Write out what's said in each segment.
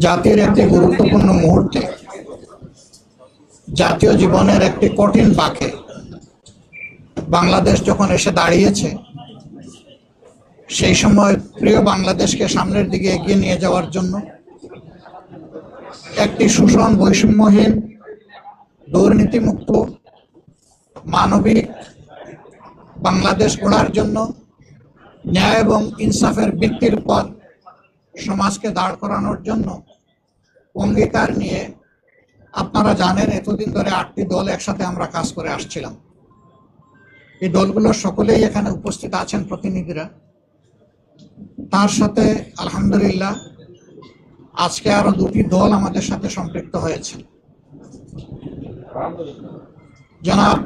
জাতির একটি গুরুত্বপূর্ণ মুহূর্তে, জাতীয় জীবনের একটি কঠিন বাঁকে বাংলাদেশ যখন এসে দাঁড়িয়েছে, সেই সময় প্রিয় বাংলাদেশকে সামনের দিকে এগিয়ে নিয়ে যাওয়ার জন্য একটি শোষণ বৈষম্যহীন, দুর্নীতিমুক্ত, মানবিক বাংলাদেশ গড়ার জন্য ন্যায় এবং ইনসাফের ভিত্তির উপর সমাজকে দাঁড় করানোর জন্য অঙ্গীকার নিয়ে আপনারা জানেন এতদিন ধরে 8টি দল একসাথে আমরা কাজ করে আসছিলাম। এই দলগুলোর সকলেই এখানে উপস্থিত আছেন প্রতিনিধিরা। তার সাথে আলহামদুলিল্লাহ আজকে আরো 2টি দল আমাদের সাথে সম্পৃক্ত হয়েছে। জনাব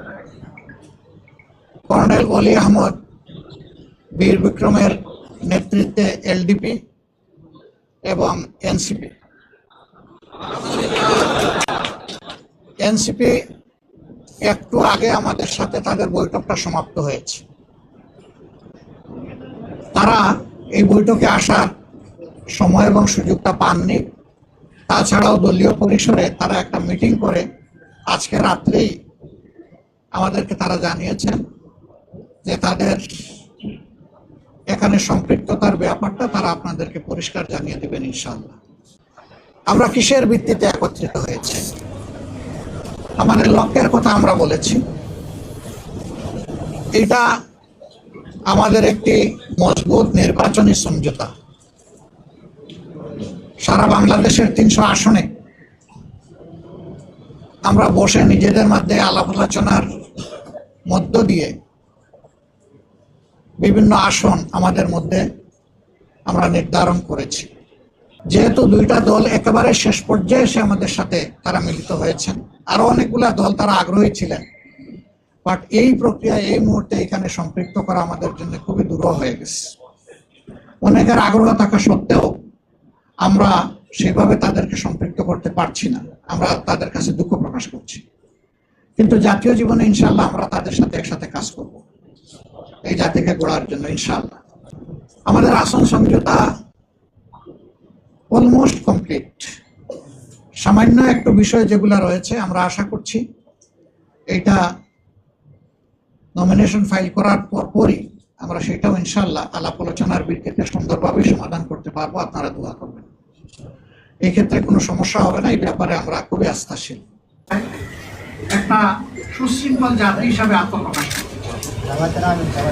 কর্নেল অলি আহমদ বীর বিক্রমের নেতৃত্বে এলডিপি এবং এনসিপি একটু আগে আমাদের সাথে তাদের বৈঠকটা সমাপ্ত হয়েছে। তারা এই বৈঠকে আসার সময় এবং সুযোগটা পাননি। তাছাড়াও দলীয় পরিসরে তারা একটা মিটিং করে আজকে রাত্রেই আমাদেরকে তারা জানিয়েছেন যে তাদের এখানে সম্পৃক্ততার ব্যাপারটা তারা আপনাদেরকে পরিষ্কার জানিয়ে দেবেন ইনশাআল্লাহ। আমরা কিসের ভিত্তিতে একত্রিত হয়েছে, আমাদের লক্ষ্যের কথা আমরা বলেছি। এটা আমাদের একটি মজবুত নির্বাচনী সমঝোতা। সারা বাংলাদেশের 300 আসনে আমরা বসে নিজেদের মধ্যে আলাপ আলোচনার মধ্য দিয়ে বিভিন্ন আসন আমাদের মধ্যে আমরা নির্ধারণ করেছি। যেহেতু 2টা দল একেবারে শেষ পর্যায়ে এসে আমাদের সাথে তারা মিলিত হয়েছেন, আরো অনেকগুলা দল তারা আগ্রহী ছিলেন, বাট এই প্রক্রিয়া এই মুহূর্তে এখানে সম্পৃক্ত করা আমাদের জন্য খুবই দুরূহ হয়ে গেছে। অনেকের আগ্রহ থাকা সত্ত্বেও আমরা সেভাবে তাদেরকে সম্পৃক্ত করতে পারছি না। আমরা তাদের কাছে দুঃখ প্রকাশ করছি, কিন্তু জাতীয় জীবনে ইনশাআল্লাহ আমরা তাদের সাথে একসাথে কাজ করব এই জাতিকে গড়ার জন্য ইনশাআল্লাহ। আমাদের আসন সমঝোতা অলমোস্ট কমপ্লিট। সামান্য একটু বিষয় যেগুলো রয়েছে আমরা আশা করছি এইটা নমিনেশন ফাইল করার পরই আমরা সেটাও ইনশাআল্লাহ আলাপ আলোচনার ভিত্তিতে সুন্দরভাবে সমাধান করতে পারবো। আপনারা দোয়া করবেন, এই ক্ষেত্রে কোনো সমস্যা হবে না। এই ব্যাপারে আমরা খুবই আস্থাশীল। একটা সুশৃঙ্খল জাতি হিসাবে আত্মপ্রকাশ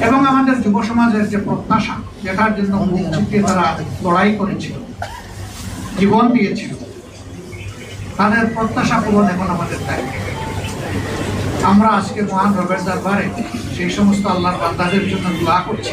এবং আমাদের যুব সমাজের যে প্রত্যাশা, যেটার জন্য তারা লড়াই করেছিল, জীবন দিয়েছিল, তাদের প্রত্যাশা পূরণ এখন আমাদের দায়িত্ব। আমরা আজকে মহান রবের দরবারে সেই সমস্ত আল্লাহর বান্দাদের জন্য দোয়া করছি।